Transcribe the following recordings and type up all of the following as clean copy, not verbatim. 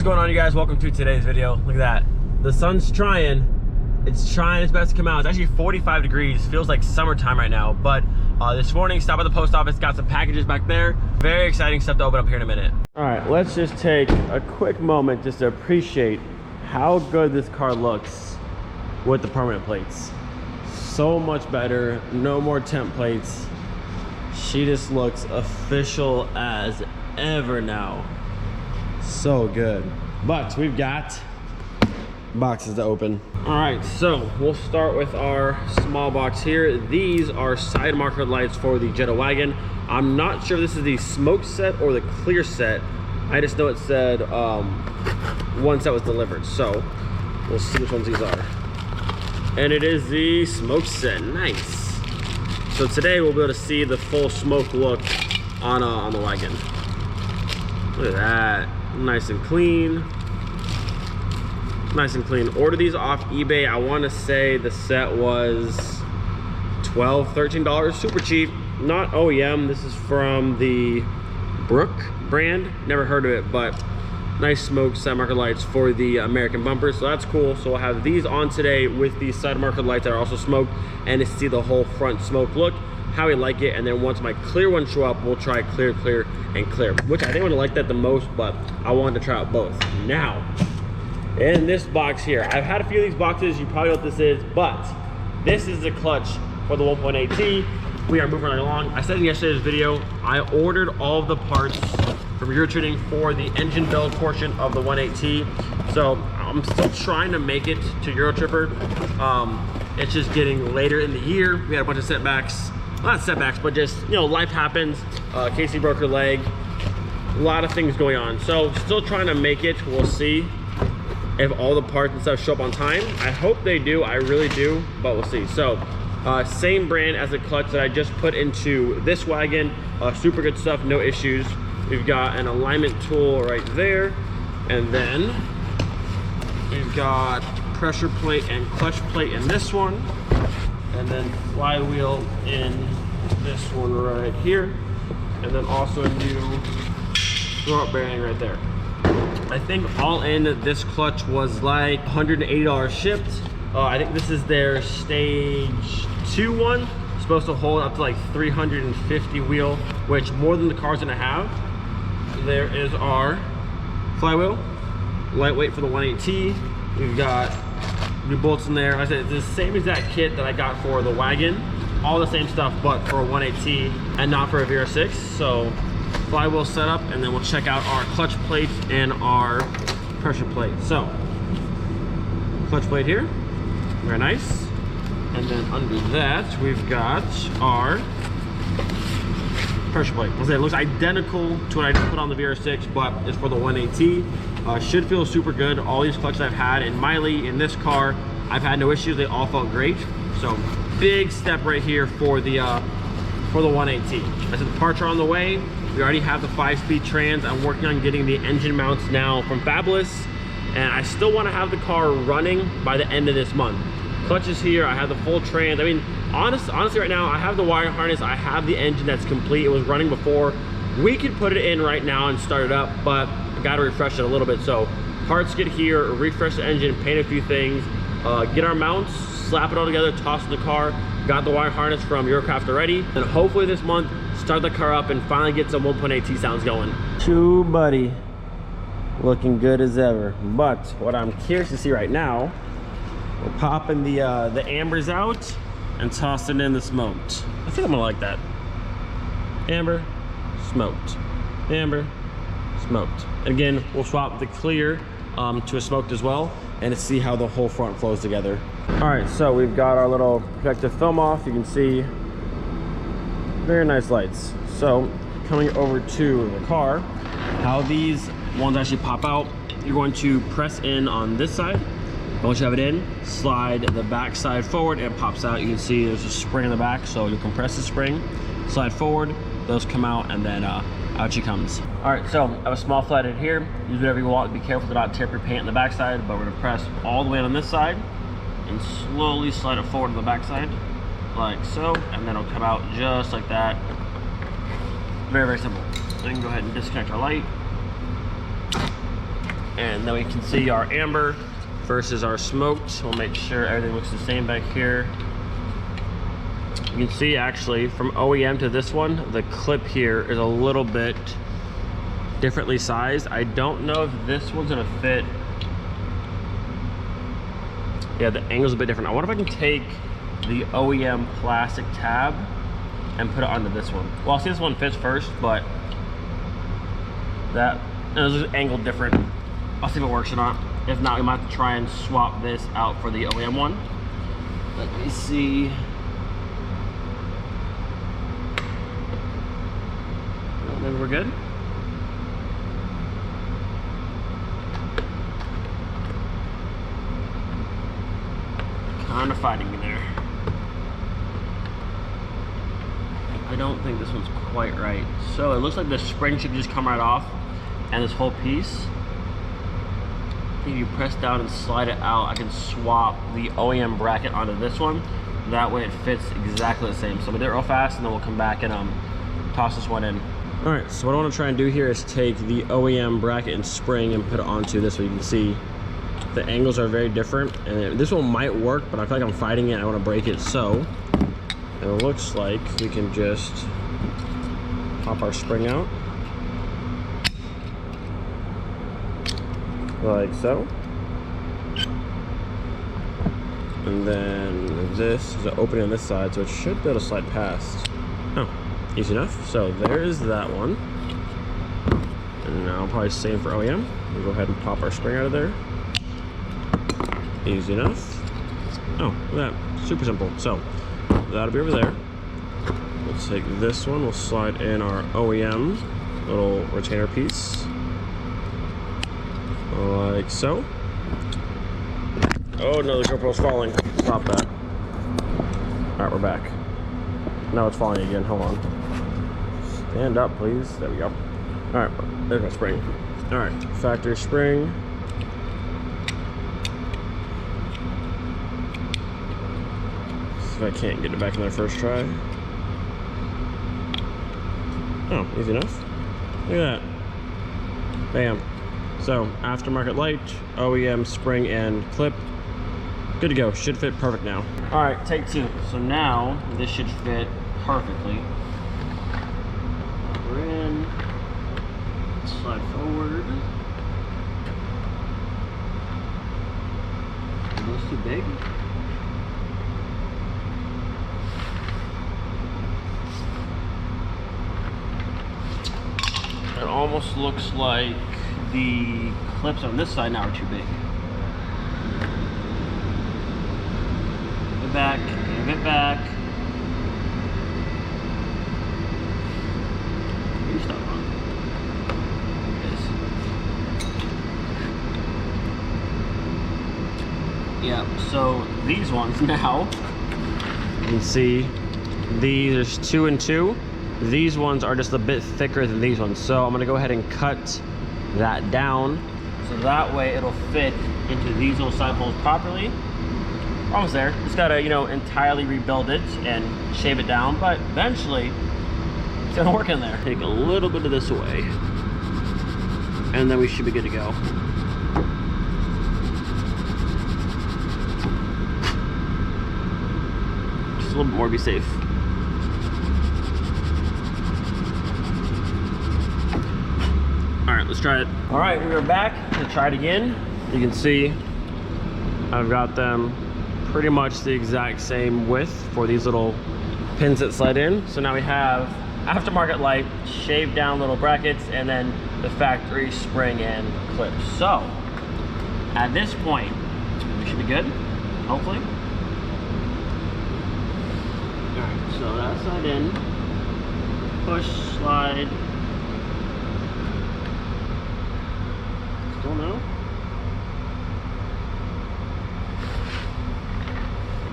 What's going on, you guys? Welcome to today's video. Look at that. The sun's trying. It's trying its best to come out. It's actually 45 degrees. Feels like summertime right now. But this morning, stopped at the post office, got some packages back there. Very exciting stuff to open up here in a minute. All right, let's just take a quick moment just to appreciate how good this car looks with the permanent plates. So much better. No more temp plates. She just looks official as ever now. So good. But we've got boxes to open. All right, so we'll start with our small box here. These are side marker lights for the Jetta Wagon. I'm not sure if this is the smoke set or the clear set. I just know it said one set was delivered, so we'll see which ones these are. And it is the smoke set. Nice. So today we'll be able to see the full smoke look on the Wagon. Look at that. Nice and clean. Nice and clean. Order these off eBay. I want to say the set was $12, $13. Super cheap. Not OEM. This is from the Brook brand. Never heard of it, but nice smoke side marker lights for the American bumper. So that's cool. So we'll have these on today with the side marker lights that are also smoked, and to see the whole front smoke look, how we like it. And then once my clear ones show up, we'll try clear, clear, and clear, which I think I would like that the most, but I wanted to try out both. Now, in this box here, I've had a few of these boxes. You probably know what this is, but this is the clutch for the 1.8T. We are moving right along. I said in yesterday's video, I ordered all of the parts from Euro Tuning for the engine build portion of the 1.8T. So I'm still trying to make it to Euro Tripper. It's just getting later in the year. We had a bunch of setbacks. Not setbacks, but just, you know, life happens. Casey broke her leg. A lot of things going on. So still trying to make it. We'll see if all the parts and stuff show up on time. I hope they do. I really do, but we'll see. So same brand as the clutch that I just put into this Wagon. Super good stuff, no issues. We've got an alignment tool right there. And then we've got pressure plate and clutch plate in this one. And then flywheel in this one right here. And then also a new throw-up bearing right there. I think all in, this clutch was like $180 shipped. I think this is their stage 2 one. It's supposed to hold up to like 350 wheel, which more than the car's gonna have. There is our flywheel, lightweight for the 1.8T. We've got new bolts in there. Like I said, it's the same exact kit that I got for the Wagon. All the same stuff, but for a 1.8T and not for a VR6. So flywheel setup, and then we'll check out our clutch plate and our pressure plate. So clutch plate here, very nice. And then under that, we've got our pressure plate. It looks identical to what I just put on the VR6, but it's for the 1.8T. Should feel super good. All these clutches I've had in Miley, in this car, I've had no issues. They all felt great. So big step right here for the 1.8T. I said the parts are on the way. We already have the 5-speed trans. I'm working on getting the engine mounts now from Fabulous, and I still want to have the car running by the end of this month. Clutch is here. I have the full trans. I mean, honestly right now, I have the wire harness. I have the engine that's complete. It was running before. We could put it in right now and start it up, but I got to refresh it a little bit. So parts get here, refresh the engine, paint a few things, get our mounts, slap it all together, toss in the car. Got the wire harness from Eurocraft already, and hopefully this month start the car up and finally get some 1.8T sounds going. Chew buddy, looking good as ever. But what I'm curious to see right now, we're popping the ambers out and tossing in the smoked. I think I'm gonna like that. Amber, smoked. Amber, smoked. Again, we'll swap the clear to a smoked as well, and to see how the whole front flows together. All right, so we've got our little protective film off. You can see very nice lights. So coming over to the car, how these ones actually pop out, you're going to press in on this side. Once you have it in, slide the back side forward, and it pops out. You can see there's a spring in the back, so you compress the spring, slide forward, those come out, and then out she comes. All right, so I have a small flat head here. Use whatever you want. Be careful to not tip your paint on the back side, but we're gonna press all the way on this side and slowly slide it forward to the back side, like so, and then it'll come out just like that. Very, very simple. Then go ahead and disconnect our light. And then we can see our amber versus our smoked. We'll make sure everything looks the same back here. You can see actually from OEM to this one, the clip here is a little bit differently sized. I don't know if this one's gonna fit. Yeah, the angle's a bit different. I wonder if I can take the OEM plastic tab and put it onto this one. Well, I'll see this one fits first, but that is angled different. I'll see if it works or not. If not, we might have to try and swap this out for the OEM one. Let me see. Maybe we're good. Kind of fighting me there. I don't think this one's quite right. So it looks like the spring should just come right off, and this whole piece, if you press down and slide it out, I can swap the OEM bracket onto this one. That way it fits exactly the same. So I'm gonna do it real fast, and then we'll come back and toss this one in. All right, so what I want to try and do here is take the OEM bracket and spring and put it onto this, so you can see the angles are very different. And this one might work, but I feel like I'm fighting it. I want to break it, so it looks like we can just pop our spring out, like so. And then this is an opening on this side, so it should be able to slide past. Oh. Easy enough. So there's that one. And now probably same for OEM. We'll go ahead and pop our spring out of there. Easy enough. Oh, look at that. Super simple. So that'll be over there. We'll take this one. We'll slide in our OEM little retainer piece. Like so. Oh no, the GoPro's falling. Stop that. Alright, we're back. Now it's falling again. Hold on. Stand up, please. There we go. All right, there's my spring. All right, factory spring. See if I can't get it back in there first try. Oh, easy enough. Look at that. Bam. So, aftermarket light, OEM spring and clip. Good to go. Should fit perfect now. All right, take two. So now this should fit perfectly. We're in. Slide forward. Are those too big? It almost looks like the clips on this side now are too big. Give it back, give it back. Yeah, so these ones now, you can see there's 2 and 2. These ones are just a bit thicker than these ones. So I'm gonna go ahead and cut that down so that way it'll fit into these little side holes properly. Almost there. Just gotta, you know, entirely rebuild it and shave it down, but eventually it's gonna work in there. Take a little bit of this away, and then we should be good to go. Just a little bit more, be safe. All right, let's try it. All right, we are back to try it again. You can see I've got them pretty much the exact same width for these little pins that slide in. So now we have aftermarket light, shaved down little brackets, and then the factory spring and clips. So at this point, we should be good, hopefully. All right, so that side in, push, slide. Still no?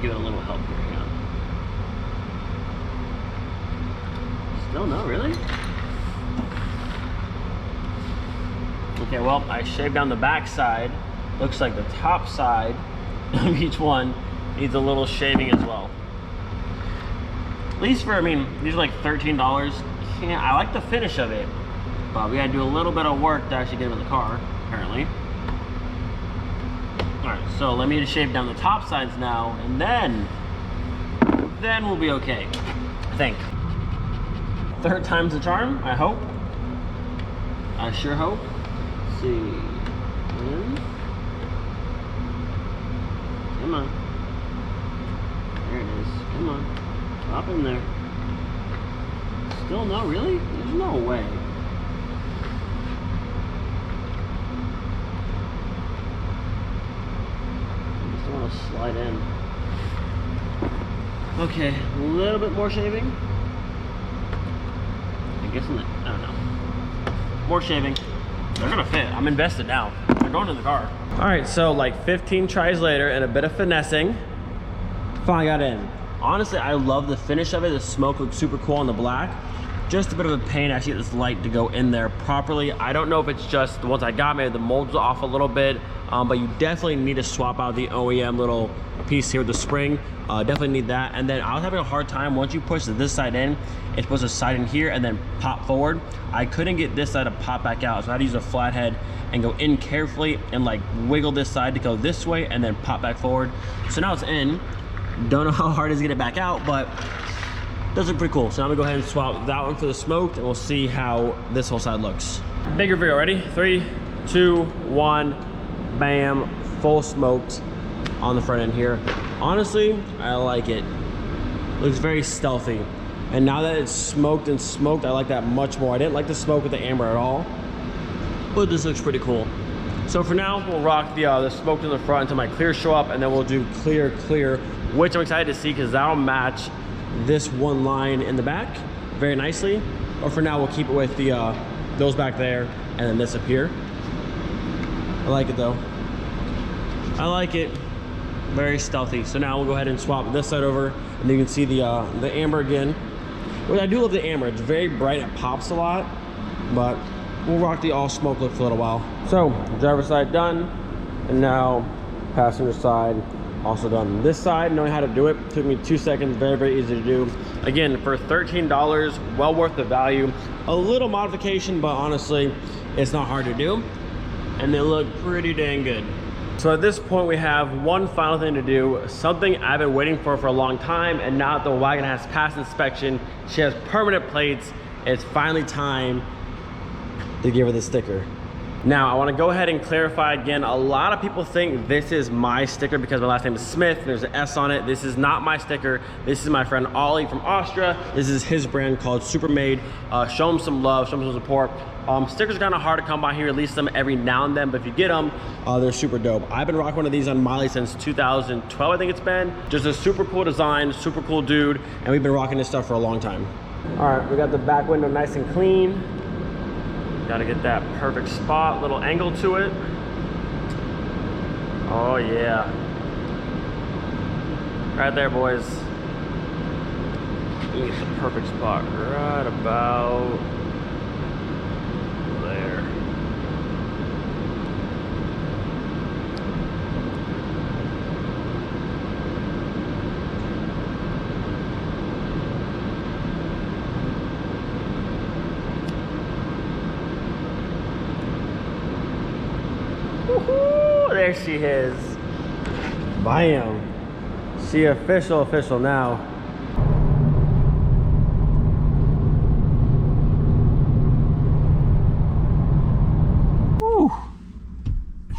Give it a little help here, hang on. Still no, really? Okay, well, I shaved down the back side. Looks like the top side of each one needs a little shaving as well. At least for, I mean, these are like $13. I like the finish of it, but we gotta do a little bit of work to actually get them in the car, apparently. So let me just shave down the top sides now, and then we'll be okay, I think. Third time's the charm, I hope. I sure hope. Let's see. Come on. There it is. Come on. Drop in there. Still no, really? There's no way. I just want to slide in. Okay, a little bit more shaving. I guess I don't know. More shaving. They're gonna fit. I'm invested now. They're going in the car. All right, so like 15 tries later and a bit of finessing, finally got in. Honestly, I love the finish of it. The smoke looks super cool on the black. Just a bit of a pain actually get this light to go in there properly. I don't know if it's just the ones I got, maybe the molds are off a little bit, but you definitely need to swap out the OEM little piece here with the spring. Definitely need that. And then I was having a hard time, once you push this side in, it's supposed to slide in here and then pop forward. I couldn't get this side to pop back out, so I had to use a flathead and go in carefully and like wiggle this side to go this way and then pop back forward. So now it's in. Don't know how hard it is to get it back out, but those are pretty cool. So now I'm gonna go ahead and swap that one for the smoked, and we'll see how this whole side looks. Big reveal, ready? 3, 2, 1, bam, full smoked on the front end here. Honestly, I like it. Looks very stealthy. And now that it's smoked and smoked, I like that much more. I didn't like the smoke with the amber at all, but this looks pretty cool. So for now, we'll rock the smoke in the front until my clears show up, and then we'll do clear, which I'm excited to see because that'll match this one line in the back very nicely. Or for now, we'll keep it with the those back there and then this up here. I like it though. I like it. Very stealthy. So now we'll go ahead and swap this side over, and you can see the amber again. Well, I do love the amber. It's very bright. It pops a lot, but we'll rock the all smoke look for a little while. So driver's side done, and now passenger side also done. This side, knowing how to do it, took me 2 seconds. Very easy to do. Again, for $13, well worth the value. A little modification, but honestly, it's not hard to do, and they look pretty dang good. So at this point, we have one final thing to do, something I've been waiting for a long time, and now that the Wagon has passed inspection, she has permanent plates, it's finally time to give her the sticker. Now, I want to go ahead and clarify again, a lot of people think this is my sticker because my last name is Smith, there's an S on it. This is not my sticker. This is my friend Ollie from Austria. This is his brand called Supermade. Show him some love, show him some support. Stickers are kind of hard to come by here, release them every now and then, but if you get them, they're super dope. I've been rocking one of these on Molly since 2012, I think it's been. Just a super cool design, super cool dude, and we've been rocking this stuff for a long time. All right, we got the back window nice and clean. Got to get that perfect spot, little angle to it. Oh yeah. Right there, boys. Get the perfect spot right about there. There she is. Bam. She official now. Woo.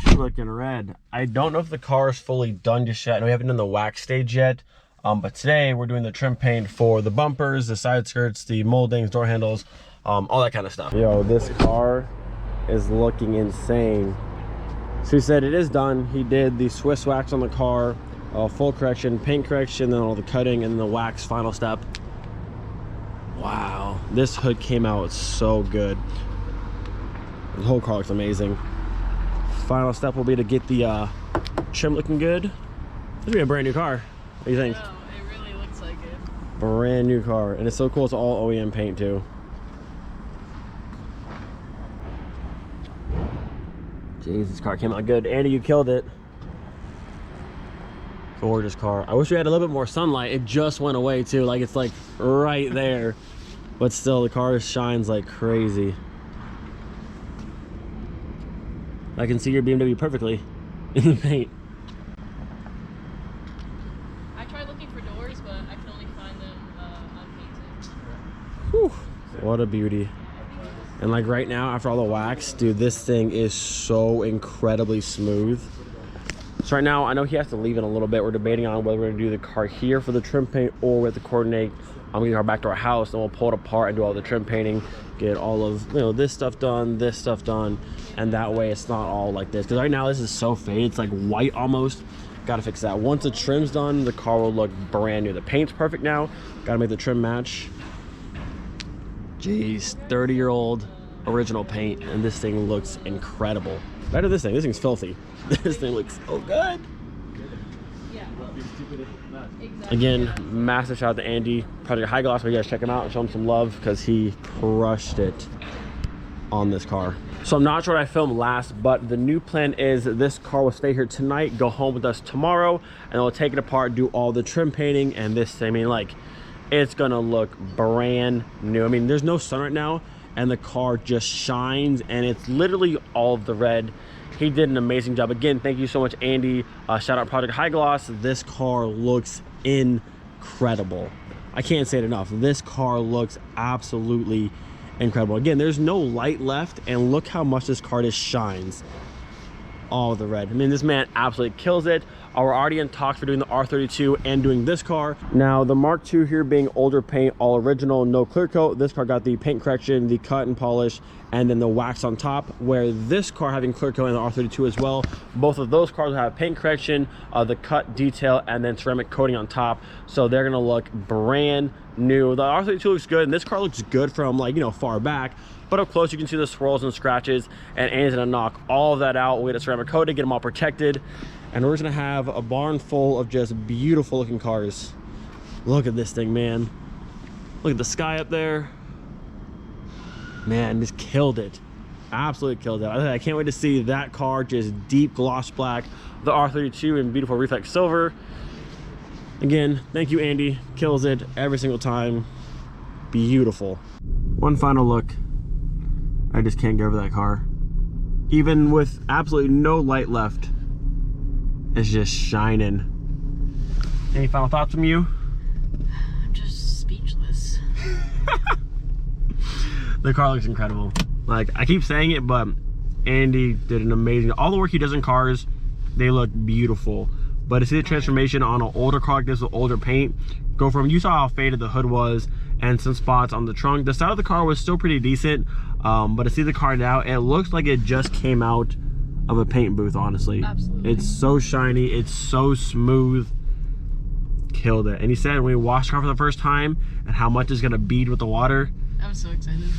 She's looking red. I don't know if the car is fully done just yet. I know we haven't done the wax stage yet. But today we're doing the trim paint for the bumpers, the side skirts, the moldings, door handles, all that kind of stuff. Yo, this car is looking insane. So he said it is done. He did the Swiss wax on the car, full correction, paint correction, then all the cutting, and the wax final step. Wow, this hood came out so good. The whole car looks amazing. Final step will be to get the trim looking good. This will be a brand new car. What do you think? No, it really looks like it. Brand new car, and it's so cool. It's all OEM paint too. Jeez, this car came out good. Andy, you killed it. Gorgeous car. I wish we had a little bit more sunlight. It just went away too. Like it's like right there. But still, the car shines like crazy. I can see your BMW perfectly in the paint. What a beauty. And like right now, after all the wax, dude, this thing is so incredibly smooth. So right now, I know he has to leave in a little bit. We're debating on whether we're gonna do the car here for the trim paint or we have to coordinate. I'm gonna get our back to our house, and we'll pull it apart and do all the trim painting, get all of, you know, this stuff done, and that way it's not all like this. Because right now this is so faded, it's like white almost. Gotta fix that. Once the trim's done, the car will look brand new. The paint's perfect now. Gotta make the trim match. Jeez, 30-year-old original paint, and this thing looks incredible. Better than this thing. This thing's filthy. This thing looks so good. Again, massive shout out to Andy, Project High Gloss. You guys check him out and show him some love because he crushed it on this car. So I'm not sure what I filmed last, but the new plan is this car will stay here tonight, go home with us tomorrow, and we'll take it apart, do all the trim painting, and this, I mean, like, it's gonna look brand new. I mean, there's no sun right now, and the car just shines, and it's literally all of the red. He did an amazing job. Again, thank you so much, Andy. Shout out Project High Gloss. This car looks incredible. I can't say it enough. This car looks absolutely incredible. Again, there's no light left, and look how much this car just shines. All of the red. I mean, this man absolutely kills it. We're already in talks for doing the R32 and doing this car. Now, the Mark II here being older paint, all original, no clear coat. This car got the paint correction, the cut and polish, and then the wax on top, where this car having clear coat and the R32 as well. Both of those cars will have paint correction, the cut detail, and then ceramic coating on top. So they're gonna look brand new. The R32 looks good, and this car looks good from, like, you know, far back. But up close, you can see the swirls and scratches, and Andy's gonna knock all of that out. We'll get a ceramic coated, get them all protected, and we're gonna have a barn full of just beautiful looking cars. Look at this thing, man. Look at the sky up there. Man, just killed it. Absolutely killed it. I can't wait to see that car, just deep gloss black, the R32 in beautiful reflex silver. Again, thank you, Andy. Kills it every single time. Beautiful. One final look. I just can't get over that car. Even with absolutely no light left, it's just shining. Any final thoughts from you? I'm just speechless. The car looks incredible. Like, I keep saying it, but Andy did an amazing, all the work he does in cars, they look beautiful. But to see the transformation on an older car like this with older paint, go from, you saw how faded the hood was and some spots on the trunk. The side of the car was still pretty decent, but to see the car now, it looks like it just came out of a paint booth, honestly. Absolutely. It's so shiny, it's so smooth. Killed it. And he said when we washed the car for the first time and how much it's gonna bead with the water. I'm so excited.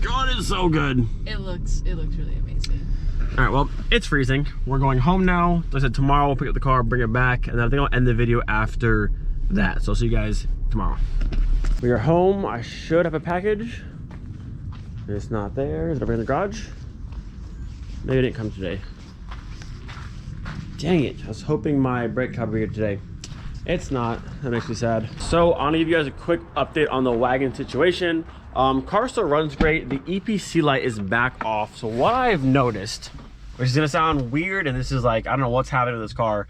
God, it's so good. It looks really amazing. All right, well, it's freezing. We're going home now. Like I said, tomorrow we'll pick up the car, bring it back, and then I think I'll end the video after that. So I'll see you guys tomorrow. We are home. I should have a package. It's not there. Is it over in the garage? Maybe it didn't come today. Dang it. I was hoping my brake cab would be here today. It's not. That makes me sad. So I'm gonna give you guys a quick update on the Wagon situation. Car still runs great. The EPC light is back off. So what I've noticed, which is gonna sound weird, and this is like, I don't know what's happening with this car.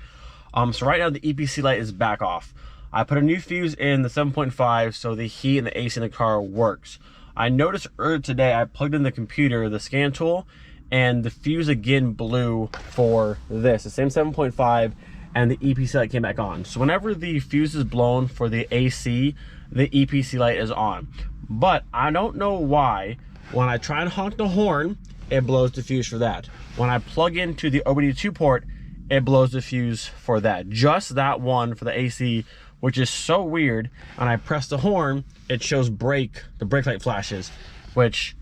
So right now the EPC light is back off. I put a new fuse in the 7.5 so the heat and the AC in the car works. I noticed earlier today I plugged in the computer, the scan tool, and the fuse again blew for this, the same 7.5, and the EPC light came back on. So whenever the fuse is blown for the AC, the EPC light is on. But I don't know why, when I try and honk the horn, it blows the fuse for that. When I plug into the OBD2 port, it blows the fuse for that. Just that one for the AC, which is so weird. And I press the horn, it shows the brake light flashes, which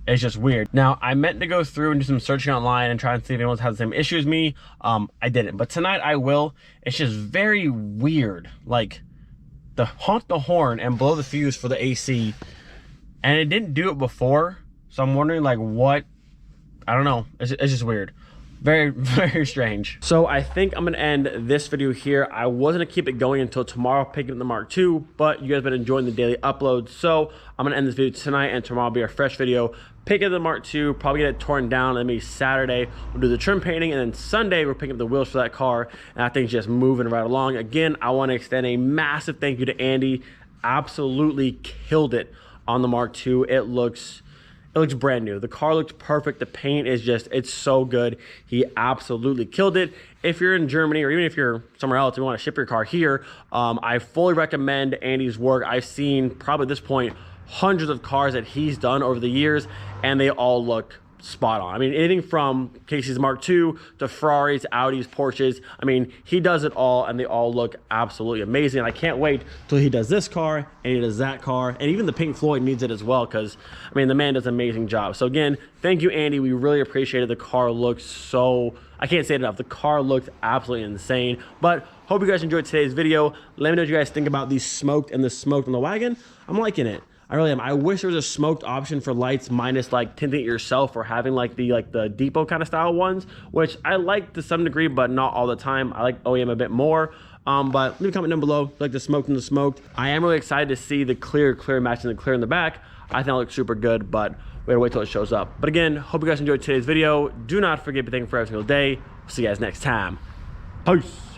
is just weird. Now, I meant to go through and do some searching online and try and see if anyone's had the same issue as me. I didn't, but tonight I will. It's just very weird. Like, the honk the horn and blow the fuse for the AC, and it didn't do it before. So I'm wondering, like, what, I don't know. It's just weird. Very, very strange. So I think I'm gonna end this video here. I was gonna keep it going until tomorrow, picking up the Mark II, but you guys have been enjoying the daily uploads. So I'm gonna end this video tonight, and tomorrow will be our fresh video. Pick up the Mark II, probably get it torn down, and maybe Saturday we'll do the trim painting, and then Sunday we're picking up the wheels for that car, and that thing's just moving right along. Again, I wanna extend a massive thank you to Andy. Absolutely killed it on the Mark II. It looks brand new. The car looks perfect. The paint is just, it's so good. He absolutely killed it. If you're in Germany, or even if you're somewhere else and you want to ship your car here, I fully recommend Andy's work. I've seen probably at this point hundreds of cars that he's done over the years, and they all look spot on. I mean, anything from Casey's Mark II to Ferraris, Audis, Porsches. I mean, he does it all, and they all look absolutely amazing. And I can't wait till he does this car and he does that car, and even the Pink Floyd needs it as well, because I mean, the man does an amazing job. So again, thank you, Andy. We really appreciate it. The car looks so, I can't say it enough. The car looks absolutely insane. But hope you guys enjoyed today's video. Let me know what you guys think about the smoked and the smoked on the Wagon. I'm liking it. I really am. I wish there was a smoked option for lights minus like tinting it yourself, or having like the depot kind of style ones, which I like to some degree, but not all the time. I like OEM a bit more. But leave a comment down below if you like the smoked and the smoked. I am really excited to see the clear matching the clear in the back. I think it looks super good, but we gotta wait till it shows up. But again, hope you guys enjoyed today's video. Do not forget to be thankful for every single day. See you guys next time. Peace.